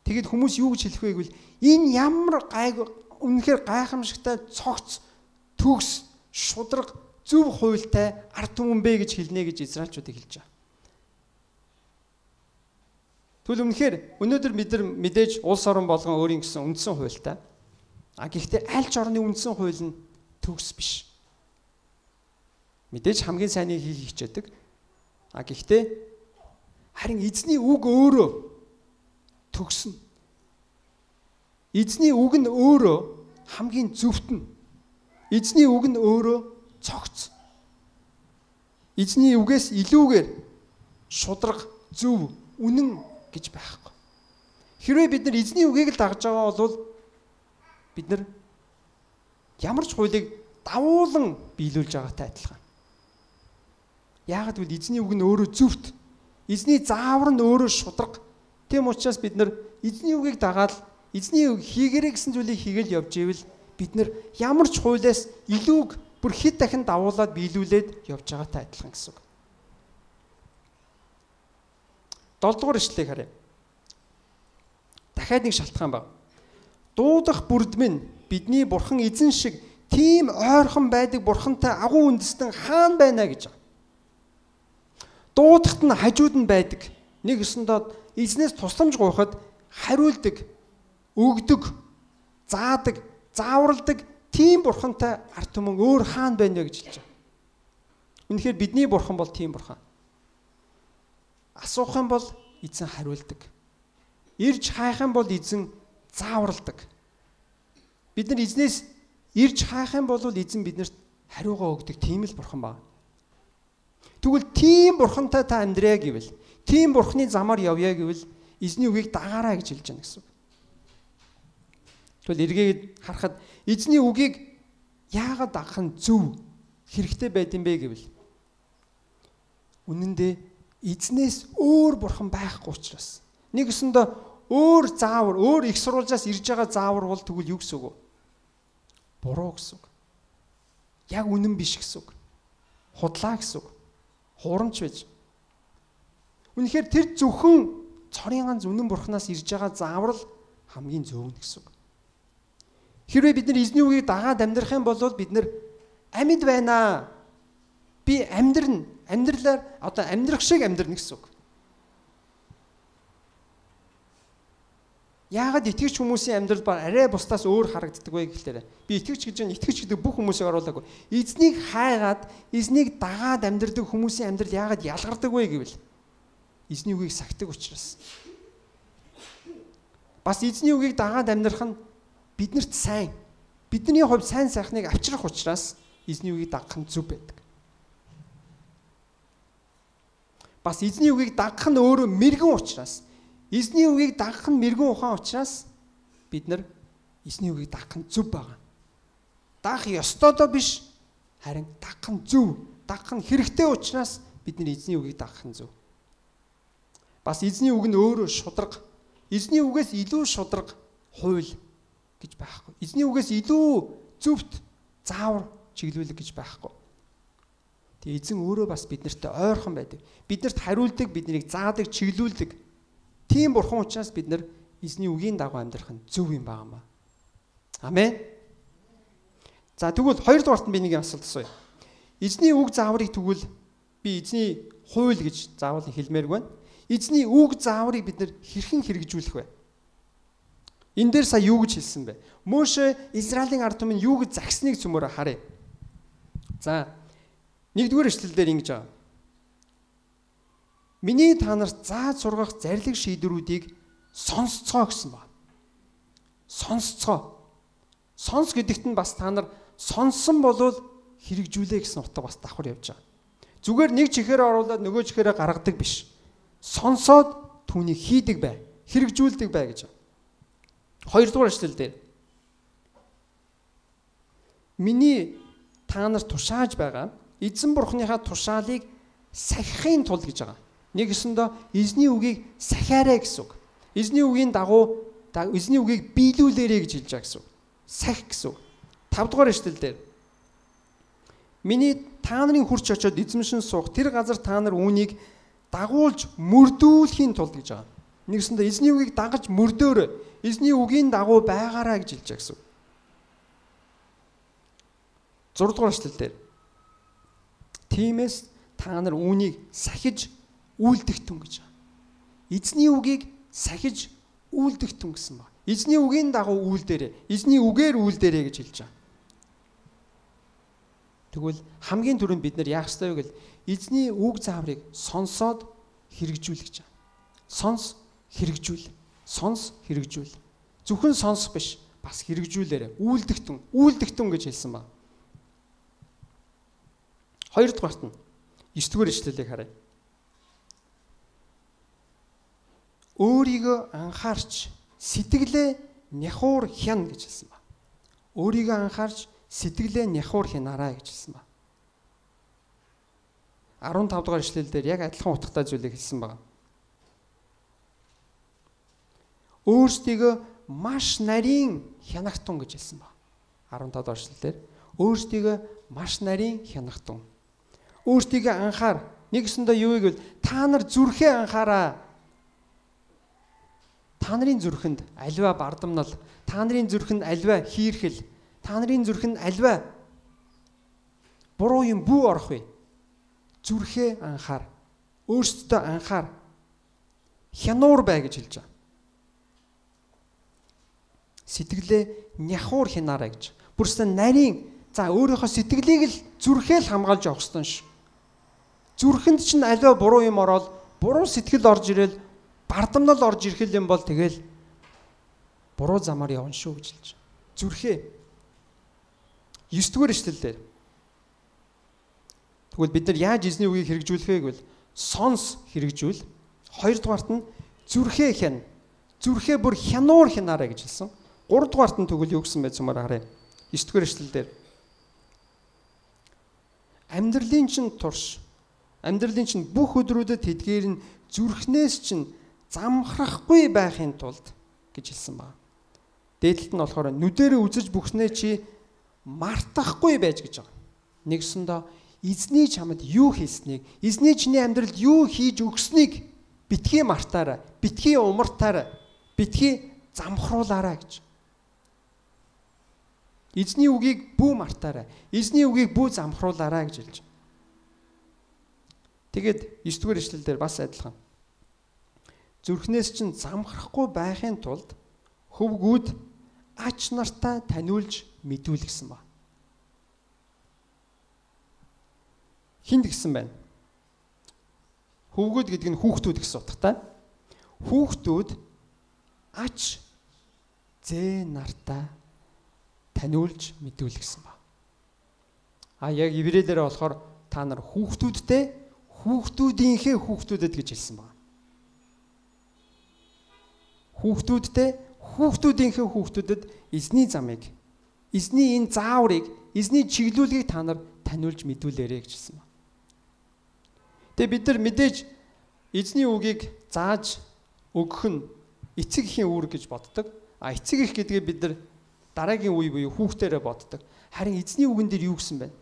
Тэгэд хүмүүс юу гэж хэлэх вэ гэвэл энэ ямар үнэхээр гайхамшигтай цогц, төгс, шударга, зөв хуйлтай ард түмэн бэ гэж хэлнэ гэж израильчуудыг хэлж байгаа. Тэгвэл үнэхээр өнөөдөр бид нар мэдээж улс орон болгон өөрийн гэсэн үндсэн хуйлтай. Гэхдээ аль ч орны үндсэн хууль нь төгс биш. Мэдээж хамгийн сайныг хийх хичээдэг. Гэхдээ харин эзний үг өөрөө төгснө. Эзний үг нь өөрөө хамгийн зөвхтөн. Эзний үг нь өөрөө цогц. Эзний үгээс илүүгээр шударга, зөв, үнэн гэж байхгүй. Хэрвээ бид нар эзний үгийг л дагж байгаа бол бид нар ямар ч хуулийг давуулан биелүүлж байгаатай адилхан. Яагаад гэвэл эзний үг нь өөрөө зөвхт. Эзний заавар нь өөрөө шударга. Тийм учраас бид нар эзний үгийг дагаад эзний үг хийгэрэй гэсэн зүйлийг хийгээл явж ивэл бид нар ямар ч хуулиас илүүг бүр хэд дахин давуулаад биелүүлээд явж байгаатай адилхан гэсэн үг. 7 дугаар ишлэгийг харъя. Дахиад нэг шалтгаан байна. Дуудах бүрдмэн бидний бурхан эзэн шиг тийм ойрхон байдаг бурхантай агуу үндэстэн хаана байна гэж байгаа. Дуудахт нь хажууд нь байдаг. Нэг өсөндөө эзнээс тусламж гуйхад хариулдаг, өгдөг, заадаг, зааварладаг тийм бурхантай ард түмэн өөр хаана байна вэ гэж хэлж байгаа. Үнэхээр бидний бурхан бол тийм бурхан. Асуух юм бол эзэн хариулдаг. Ирж хайх юм бол эзэн зааварладаг. Бид нар эзнээс ирж хайх юм бол эзэн биднэрт хариугаа өгдөг тийм л бурхан ба. Тэгвэл тийм бурхантай та амьдраа гэвэл, тийм бурханы замаар явъя гэвэл эзний үгийг дагаарай гэж хэлж байна гэсэн үг. Тэгвэл эргээд харахад эзний үгийг яагаад дагах нь зөв, хэрэгтэй байд юм бэ гэвэл үнэн дээр эзнээс өөр бурхан байхгүй учраас. Нэг өсөндөө өөр заавар, өөр их сурвалжаас ирж байгаа заавар бол тэгвэл юу гэсэн үг вэ? Буруу гэсэн үг. Яг үнэн биш гэсэн үг. Худлаа гэсэн үг. Хурамч байж. Үнэхээр тэр зөвхөн цорын ганц үнэн бурхнаас ирж байгаа заавар л хамгийн зөв гэсэн үг. Хэрвээ бид нар эзний үгийг дагаад амьдрах юм бол бид нар амьд байна. Би амьдрна. Амьдралаар одоо амьдрах шиг амьдрна гэсэн үг. Яагаад итгэгч хүмүүсийн амьдрал ба арай бусдаас өөр харагддаг вэ гэхээр би итгэгч гэж нь итгэгч гэдэг бүх хүмүүсийг оруулаагүй. Эзнийг хайгаад, эзнийг дагаад амьдрдаг хүмүүсийн амьдрал яагаад ялгардаг вэ гэвэл эзний үгийг сахидаг учраас. Бас эзний үгийг дагаад амьдрах нь биднэрт сайн. Бидний хувьд сайн сайхныг авчрах учраас эзний үгийг дагах нь зөв байдаг. Бас эзний үгийг дагах нь өөрөө мэргэн учраас, эзний үгийг дагах нь мэргэн ухаан учраас бид нар эзний үгийг дагах нь зөв байгаа. Дагах ёстой доо биш, харин дагах нь зөв, дагах нь хэрэгтэй учраас бид нар эзний үгийг дагах нь зөв. Бас эзний үг нь өөрөө шударга, эзний үгээс илүү шударга хууль гэж байхгүй. Эзний үгээс илүү зөвхт заавар чиглүүлэг гэж байхгүй. Тэгээ эзэн өөрөө бас биднэрт ойрхон байдаг. Биднэрт хариулдаг, биднийг заадаг, чиглүүлдэг. Тийм бурхан учраас бид нар эзний үгийн дагуу амьдрах нь зөв юм байна. Амен. За тэгвэл хоёрдугаарт нь би нэг асуулт асууя. Эзний үг зааврыг тэгвэл би эзний хууль гэж заавал хэлмээргүй байна. Эзний үг зааврыг бид нар хэрхэн хэрэгжүүлэх вэ? Энэ дээр сая юу гэж хэлсэн бэ? Мөшө Израилийн ард түмэн юу гэж загсныг цөмөөр харъя. За 1-р эшлэлдэр ингэж байгаа. Миний та нарт зааж сургах зарлиг шийдвэрүүдийг сонсцгоо гэсэн байна. Сонсцгоо. Сонс гэдэгт нь бас та нар сонссон болвол хэрэгжүүлээ гэсэн утга бас давхар явж байгаа. Зүгээр нэг чихээр оруулаад нөгөө чихээрээ гаргадаг биш. Сонсоод түүнийг хийдэг бай, хэрэгжүүлдэг бай гэж. 2-р эшлэлдэр миний та нарт тушааж байгаа эзэн бурхныхаа тушаалыг сахихын тулд гэж байгаа. Нэгэсэндээ эзний үгийг сахиарай гэсэн үг. Эзний үгийн дагуу эзний үгийг биелүүлээрэй гэж хэлж байгаа гэсэн үг. Сахих гэсэн үг. 5-р эшлэлдэр миний та нарын хурч очоод эзэмшин суух тэр газар та нар үүнийг дагуулж мөрдүүлэхийн тулд гэж байгаа. Нэгэсэндээ эзний үгийг дагаж мөрдөөрэй. Эзний үгийн дагуу байгаарай гэж хэлж байгаа гэсэн үг. 6 дугаар эшлэл дээр. Тиймээс та нар үүнийг сахиж үйлдэгтэн гэж байна. Эзний үгийг сахиж үйлдэгтэн гэсэн ба. Эзний үгийн дагуу үйлдээрээ, эзний үгээр үйлдээрээ гэж хэлж байгаа. Тэгвэл хамгийн түрүүнд бид нар яах ёстой вэ гэвэл эзний үг зааврыг сонсоод хэрэгжүүлэх гэж байна. Сонс, хэрэгжүүл. Сонс, хэрэгжүүл. Зөвхөн сонсох биш, бас хэрэгжүүлээрэ. Үйлдэгтэн гэж хэлсэн ба. 2 дугаарт нь 9 дугаар ишлэлийг харъя. Өөрийгөө анхаарч сэтгэлээ няхуур хян гэж хэлсэн ба. Өөрийгөө анхаарч сэтгэлээ няхуур хянаарай гэж хэлсэн ба. 15 дугаар ишлэл дээр яг адилхан утгатай зүйлийг хэлсэн байна. Өөрсдийгөө маш нарийн хянагтун гэж хэлсэн ба. 15 дугаар ишлэл дээр өөрсдийгөө маш нарийн хянагтун. Өөрсдийгөө анхаар. Нэгсэндээ юу вэ гэвэл та нар зүрхээ анхаараа. Та нарын зүрхэнд аливаа бардамнал, та нарын зүрхэнд аливаа хийрхэл, та нарын зүрхэнд аливаа буруу юм бүү орох вэ? Зүрхээ анхаар. Өөрсдөө анхаар. Хянуур бай гэж хэлж байгаа. Сэтгэлээ няхуур хянаарай гэж. Бүрсэн нарийн өөрийнхөө сэтгэлийг л зүрхээ л хамгаалж явах ёстой ш. Зүрхэнд чинь аливаа буруу юм ороод, буруу сэтгэл орж ирэл, бардамнал орж ирэх юм бол тэгэл буруу замаар явна шүү гэж хэлж байгаа. Зүрхээ 9 дугаар эшлэл дээр. Тэгвэл бид нар яаж эзний үгийг хэрэгжүүлэх вэ гэвэл сонс хэрэгжүүл. 2 дугаарт нь зүрхээ хян. Зүрхээ бүр хянуур хянаарай гэж хэлсэн. 3 дугаарт нь тэгвэл юу гэсэн бэ цумаар харъя. 9 дугаар эшлэл дээр. Амьдралын чинь турш, амьдралын чинь бүх өдрүүдэд тэдгээр нь зүрхнээс чинь замхрахгүй байхын тулд гэж хэлсэн байна. Дээдлэлт нь болохоор нүдэрээ үзэж бүхснээ чи мартахгүй байж гэж байгаа. Нэгсэндээ эзний чамд юу хийснийг, эзний чиний амьдралд юу хийж өгснийг битгий мартаарай, битгий умартаарай, битгий замхруулаарай гэж. Эзний үгийг бүү мартаарай, эзний үгийг бүү замхруулаарай гэж хэлж. Тэгээд 9 дугаар ишлэл дээр бас адилхан. Зүрхнээс чинь замхрахгүй байхын тулд хөвгүүд ач нартай таниулж мэдүүлгсэн ба. Хинд гисэн байна. Хөвгүүд гэдэг нь хүүхдүүд гэсэн утгатай. Хүүхдүүд ач зээ нартай таниулж мэдүүлгсэн ба. Яг еврейлээр болохоор та нар хүүхдүүдтэй хүүхдүүдийнхээ хүүхдүүдэд гэж хэлсэн ба. Хүүхдүүдийнхээ хүүхдүүдэд эзний замыг, эзний энэ зааврыг, эзний чиглүүлгийг та нар таниулж мэдүүлээрэй гэж хэлсэн ба. Тэгээ бид нар мэдээж эзний үгийг зааж өгөх нь эцэг эхийн үүрэг гэж боддог. Эцэг эх гэдгээ бид нар дараагийн үе буюу хүүхдээрээ боддог. Харин эзний үгэн дээр юу гэсэн байна?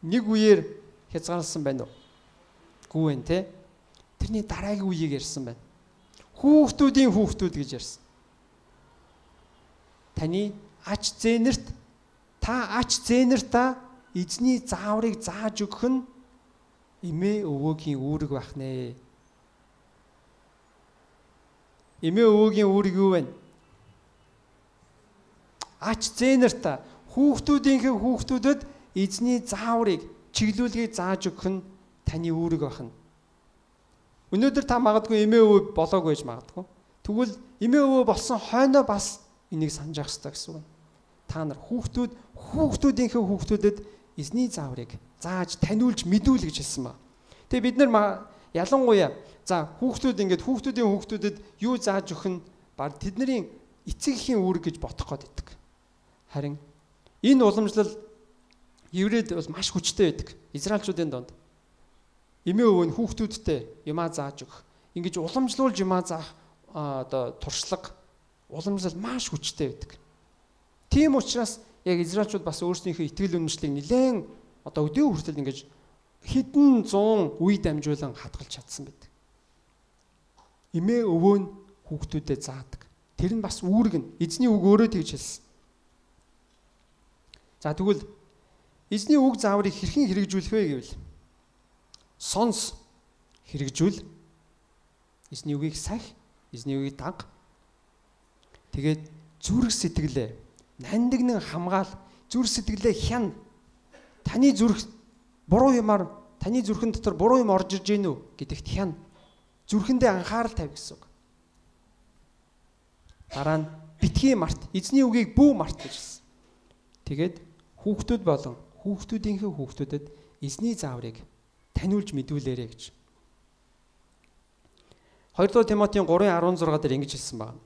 Нэг үеэр хязгаарласан байна уу? Гүй вэ те? Тэрний дараагийн үеийг ярьсан байна. Хүүхдүүдийн хүүхдүүд гэж ярьсан. Таны ач зээнэрт эзний зааврыг зааж өгөх нь эмээ өвөөгийн үүрэг байх нэ. Эмээ өвөөгийн үүрэг юу вэ? Ач зээнэрт хүүхдүүдийнхээ хүүхдүүдэд эзний зааврыг, чиглүүлгийг зааж өгөх нь таны үүрэг байх нь. Өнөөдөр та магадгүй эмээ өвөө болоогүй гэж магадгүй. Тэгвэл эмээ өвөө болсон хойноо бас энийг санаж явах хэрэгтэй гэсэн үг. Та нар хүүхдүүдийнхээ хүүхдүүдэд эзний зааврыг зааж таниулж мэдүүл гэж хэлсэн ба. Тэгээ бид нар ялангуяа хүүхдүүдийн хүүхдүүдэд юу зааж өгөх нь баг тэдний эцэг эхийн үүрэг гэж бодох гээд байдаг. Харин энэ уламжлал еврейд бол маш хүчтэй байдаг. Израильчуудын донд эмээ өвөө нь хүүхдүүдтэй юмаа зааж өгөх. Ингэж уламжлуулж юмаа заах туршлага уламжлал маш хүчтэй байдаг. Тийм учраас яг израильчууд бас өөрсдийнхөө итгэл үнэмшлийг нэлээд өдөө хүртэл ингэж хэдэн зуун үе дамжуулан хадгалж чадсан байдаг. Эмээ өвөө нь хүүхдүүдэд заадаг. Тэр нь бас үүрэг нь эзний үг өөрөө тэгж хэлсэн. Тэгвэл Эзний үг зааврыг хэрхэн хэрэгжүүлэх вэ гэвэл сонс, хэрэгжүүл, эзний үгийг сах, эзний үгийг даг. Тэгээд зүрх сэтгэлээ, нандинг хамгаал, зүрх сэтгэлээ хян. Таны зүрх буруу юмар, таны зүрхэн дотор буруу юм орж ирж гэнэ үү гэдэгт хян. Зүрхэндээ анхаарал тавь гэсэн үг. Дараа нь битгий март, эзний үгийг бүү март гэж хэлсэн. Тэгээд хүүхдүүд болон хүүхдүүдийнхээ хүүхдүүдэд эзний зааврыг таниулж мэдүүлээрэй гэж. 2 Тимотийн 3:16 дээр ингэж хэлсэн байна.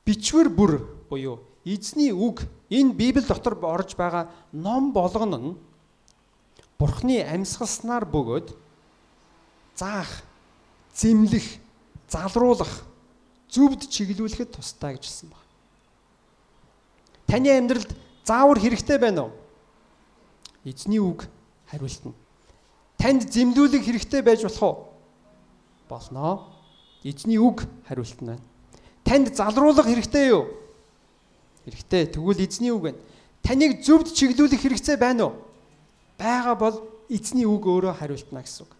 Бичвэр бүр буюу эзний үг энэ Библи дотор орж байгаа ном болгоно нь Бурхны амьсгалснаар бөгөөд заах, зэмлэх, залруулах, зөвд чиглүүлэхэд тустай гэж хэлсэн байна. Таны амьдралд заавар хэрэгтэй байна уу? Эзний үг хариултна. Танд зэмлүүлэх хэрэгтэй байж болох уу? Болно. Эзний үг хариултна байна. Танд залруулах хэрэгтэй юу? Хэрэгтэй. Тэгвэл эзний үг байна. Таныг зөвд чиглүүлэх хэрэгтэй байна уу? Байгаа бол эзний үг өөрөө хариултна гэсэн үг.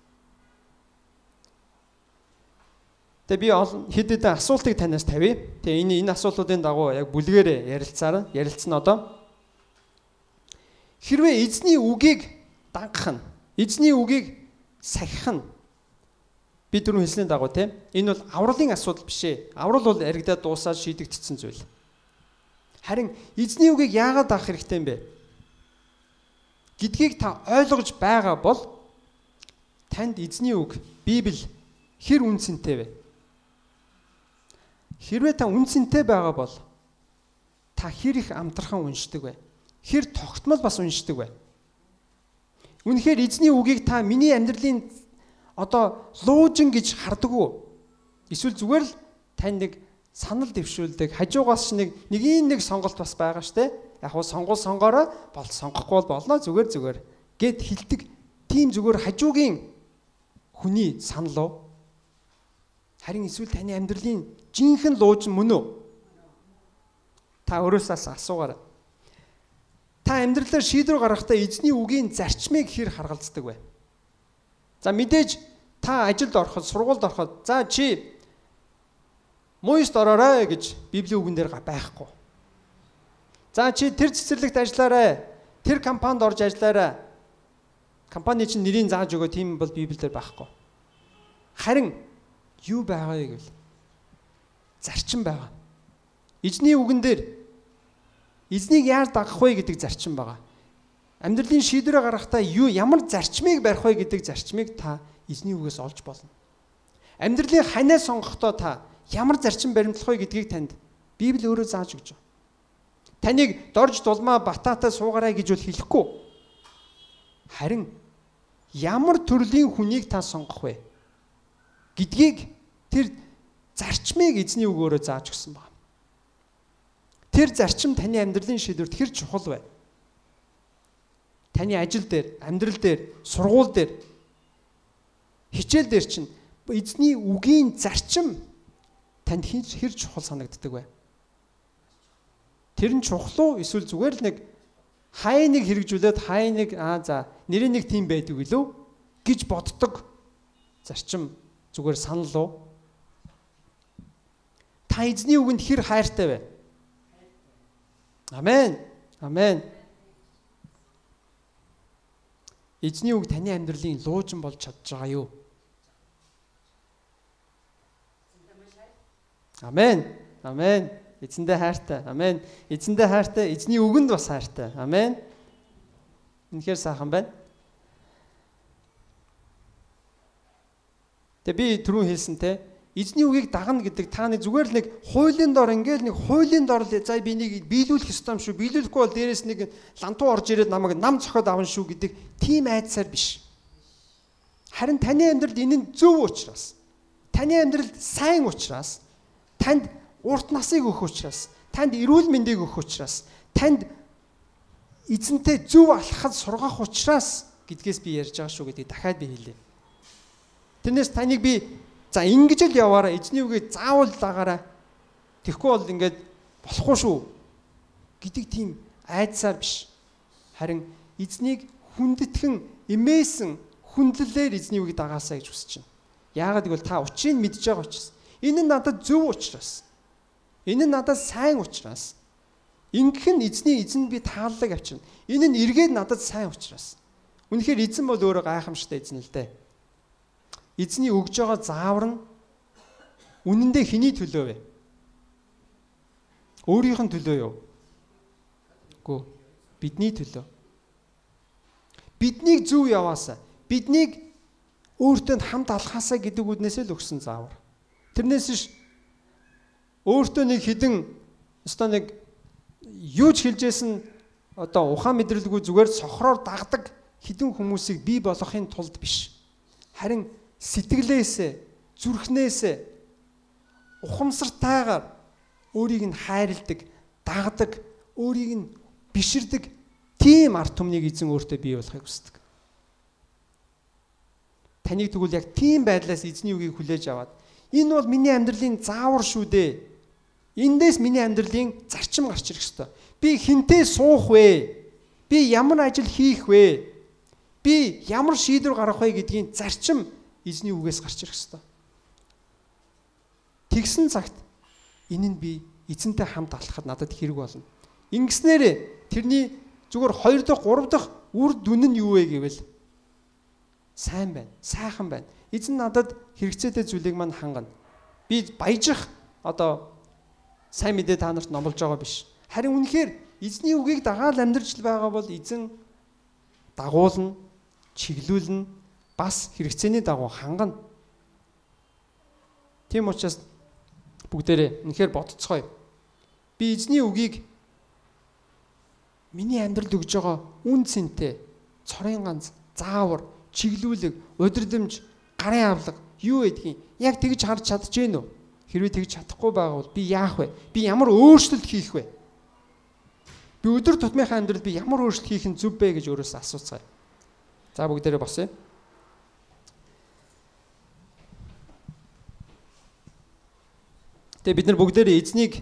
Тэгээ би хэд хэдэн асуултыг танаас тавья. Тэгээ энэ асуултуудын дагуу яг бүлгээр ярилцсан одоо. Хэрвээ эзний үгийг дагах нь, эзний үгийг сахих нь би түрүү хэлсний дагуу тийм энэ бол авралын асуудал биш ээ. Аврал бол яригдаад дуусаад шийдэгдсэн зүйл. Харин эзний үгийг яагаад дагах хэрэгтэй юм бэ гэдгийг та ойлгож байгаа бол танд эзний үг, Библи хэр үнцэнтэй вэ? Хэрвээ та үнцэнтэй байгаа бол та хэр их амтархан уншдаг вэ? Хэр тогтмол бас уншдаг вэ? Үнэхээр эзний үгийг та миний амьдралын одоо луужин гэж хардаг уу? Эсвэл зүгээр л тань нэг санал дэвшүүлдэг, хажуугаас нэг сонголт бас байгаа штэ. Яг хуу сонгоороо сонгохгүй бол болно зүгээр гэд хэлдэг. Тийм зүгээр хажуугийн хүний санал уу? Харин эсвэл таны амьдралын жинхэнэ луужин мөн үү? Та өөрөөсөө асуугаарай. Та амьдралаар шийдвэр гаргахдаа эзний үгийн зарчмыг хэр харгалздаг вэ? За мэдээж та ажилд ороход, сургуульд ороход за чи муйст ороорой гэж Библийн үгэн дээр байхгүй. За чи тэр цэцэрлэгт ажиллаарай. Тэр компанид орж ажиллаарай. Компани чинь нэрийг зааж өгөө тийм бол Библиэлд байхгүй. Харин юу байгаа вэ гэвэл зарчим байгаа. Эзний үгэн дээр эзнийг яаж дагах вэ гэдэг зарчим байгаа. Амьдралын шийдвэрээ гаргахдаа ямар зарчмыг барих вэ гэдэг зарчмыг та эзний үгээс олж болно. Амьдралын ханаа сонгохдоо та ямар зарчим баримтлах вэ гэдгийг танд Библи өөрөө зааж өгч байгаа. Таныг дорж дулмаа батаатаа суугаарай гэж бол хэлэхгүй. Харин ямар төрлийн хүнийг та сонгох вэ гэдгийг тэр зарчмыг эзний үгөөрөө зааж өгсөн байна. Тэр зарчим таны амьдралын шийдвэрт хэр чухал вэ? Таны ажил дээр, амьдрал дээр, сургууль дээр, хичээл дээр чинь эзний үгийн зарчим танд хэр чухал санагддаг вэ? Тэр нь чухал уу? Эсвэл зүгээр л нэг хай нэг хэрэгжүүлээд хай нэг нэрийн нэг тийм байдаг үлээ гэж боддог зарчим зүгээр санал уу? Та эзний үгэнд хэр хайртай вэ? Амен. Амен. Эзний үг таны амьдралын луужин болж чадж байгаа юу? Амен. Амен. Эзэндээ хайртай. Амен. Эзэндээ хайртай. Эзний үгэнд бас хайртай. Амен. Үнэхээр сайхан байна. Тэгээ би түрүү хэлсэнтэй эзний үгийг дагна гэдэг та нэг зүгээр л нэг хуулийн дор ингээл нэг хуулийн дор л за би нэг биелүүлэх ёстой юм шүү. Биелүүлэхгүй бол дээрээс нэг лантуу орж ирээд намайг нам цохоод авна шүү гэдэг тийм айдсаар биш. Харин таны амьдралд энэ нь зөв учраас, таны амьдралд сайн учраас, танд урт насыг өгөх учраас, танд эрүүл мэндийг өгөх учраас, танд эзэнтэй зөв алхахад сургах учраас гэдгээс би ярьж байгаа шүү гэдгийг дахиад би хэлье. Тэрнээс таныг би за ингэж л яваараа эзний үгийг заавал дагаараа. Тэгэхгүй бол ингээд болохгүй шүү гэдэг тийм айдсаар биш. Харин эзнийг хүндэтгэн эмээсэн хүндлэлээр эзний үгийг дагаасаа гэж хүсэж байна. Яагаад гэвэл та учрыг мэдж байгаа учраас. Энэ нь надад зөв учраас. Энэ нь надад сайн учраас. Ингэх нь эзэнд би тааллыг авчирна. Энэ нь эргээд надад сайн учраас. Үнэхээр эзэн бол өөрөө гайхамшигтай эзэн л дээ. Эзний өгж байгаа заавар нь үнэндээ хэний төлөө вэ? Өөрийнх нь төлөө юу? Үгүй, бидний төлөө. Биднийг зөв яваасаа, биднийг өөртөө хамт алхаасаа гэдэг үднээс л өгсөн заавар. Тэрнээс ш өөртөө нэг хідэн өстой нэг юу ч хэлжсэн одоо ухаан мэдрэлгүй зүгээр сохроор дагдаг хідэн хүмүүсийг бий болгохын тулд биш. Харин сэтгэлээсээ, зүрхнээсээ ухамсартайгаар өөрийг нь хайрладаг, дагдаг, өөрийг нь биширдэг тийм арт түмнийг эзэн өөртөө бий болохыг хүсдэг. Таныг тэгвэл яг тийм байдлаас эзний үгийг хүлээж аваад энэ бол миний амьдралын заавар шүү дээ. Эндээс миний амьдралын зарчим гарч ирэх ёстой. Би хинтээ суух вэ? Би ямар ажил хийх вэ? Би ямар шийдвэр гаргах вэ гэдгийн зарчим эзний үгээс гарч ирэх ёстой. Тэгсэн цагт энэ нь би эзэнтэй хамт алхахад надад хэрэг болно. Ингэснээр тэрний зүгээр 2 дахь 3 дахь үр дүн нь юу вэ гэвэл сайн байна, сайхан байна. Эзэн надад хэрэгцээтэй зүйлийг мань хангана. Би баяжих одоо сайн мэдээ та нарт номлож байгаа биш. Харин үнэхээр эзний үгийг дагаад амьдрч байгаа бол эзэн дагуулна, чиглүүлнэ, бас хэрэгцээний дагуу хангана. Тийм учраас бүгдээрээ үнэхээр бодцгоё. Би эзний үгийг миний амьдралд өгж байгаа үн цэнтэй, цорын ганц, заавар, чиглүүлэг, удирдамж, гарын авлага юу гэдгийг яг тэгж харж чадчихэв үү? Хэрвээ тэгж чадахгүй байгаа бол би яах вэ? Би ямар өөрчлөлт хийх вэ? Би өдөр тутмынхаа амьдралд би ямар өөрчлөлт хийх нь зөв бэ гэж өөрөөсөө асууцгаая. За бүгдээрээ босъё. Тэгээ бид нар бүгдээрээ эзнийг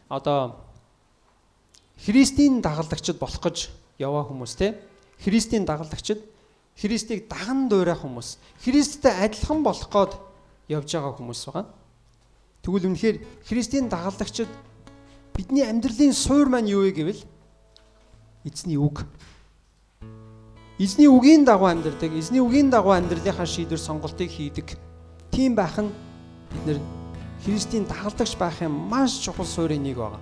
одоо Христийн дагалдагчид болох гэж яваа хүмүүс те. Христийн дагалдагчид, Христийг даган дуурайх хүмүүс, Христтэй адилхан болох гээд явж байгаа хүмүүс байгаа. Тэгвэл үнэхээр Христийн дагалдагчид бидний амьдралын суур маань юу вэ гэвэл эзний үг. Эзний үгийн дагуу амьдрдаг, эзний үгийн дагуу амьдралынхаа шийдвэр сонголтыг хийдэг. Тийм байх нь бид нэр Христийн дагалдагч байхын маш чухал суурийн нэг байгаа.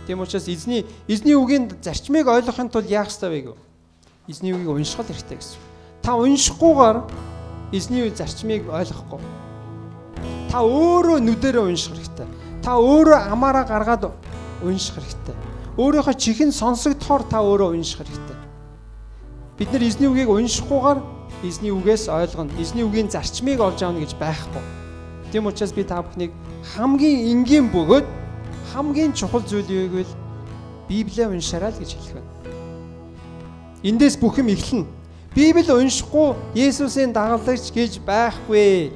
Тийм учраас эзний үгийн зарчмыг ойлгохын тулд яах ёстой вэ гэв? Эзний үгийг унших хэрэгтэй гэсэн. Та уншихгүйгээр эзний зарчмыг ойлгохгүй. Та өөрөө нүдэрээ унших хэрэгтэй. Та өөрөө амаараа гаргаад унших хэрэгтэй. Өөрийнхөө чихэн сонсогдохоор та өөрөө унших хэрэгтэй. Бид нар эзний үгийг уншихгүйгээр эзний үгээс ойлгоно. Эзний үгийн зарчмыг олж аавна гэж байхгүй. Тийм учраас би та бүхнийг хамгийн энгийн бөгөөд хамгийн чухал зүйл юу гэвэл Библийг уншаарай л гэж хэлэх байна. Эндээс бүх юм эхэлнэ. Библийг уншихгүй Есүсийн дагалдагч гэж байхгүй.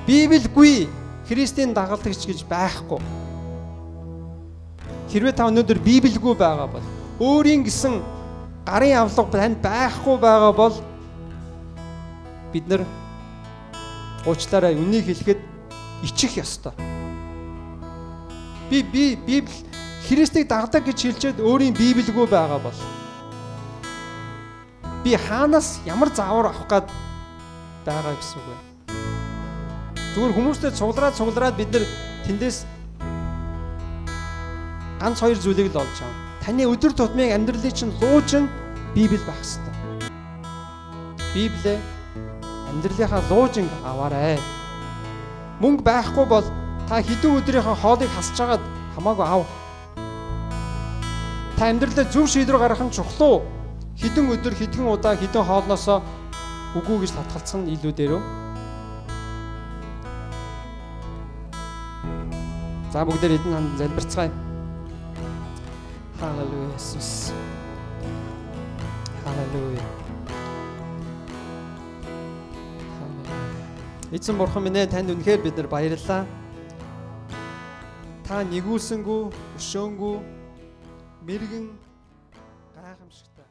Библигүй Христийн дагалдагч гэж байхгүй. Хэрвээ та өнөөдөр Библигүй байгаа бол өөрийн гэсэн гарын авлага танд байхгүй байгаа бол бид нар уучлаарай үнийг хэлэхэд ичих ёстой. Би Библи Христийг дагдаг гэж хэлчихэд өөрийн Библигүй байгаа бол би хаанаас ямар заавар авах гээд байгаа гэсэн үг вэ? Зүгээр хүмүүстэй цуглараад бид нар тэндээс ганц 2 зүйлийг л олж авна. Таны өдөр тутмын амьдралын чинь лууч нь Библи байх ёстой. Библи амьдралынхаа луужинг аваарай. Мөнгө байхгүй бол та хэдэн өдрийнхөө хоолыг хасж агаад хамаагүй ав. Та амьдралдаа зөв шийдвэр гаргах нь чухал уу? Хэдэн өдөр, хэдэн удаа, хэдэн хоолноосоо үгүй гэж татгалцах нь илүү дээрөө. За бүгдээр эдэн ханд залбирцгаая. Халелуя Иесус. Халелуя. Эзэн бурхан минь ээ, танд үнэхээр бид нар баярлалаа. Та нэгүүлсэнгүй, өшөөнгүй, мэргэн гайхамшигтай.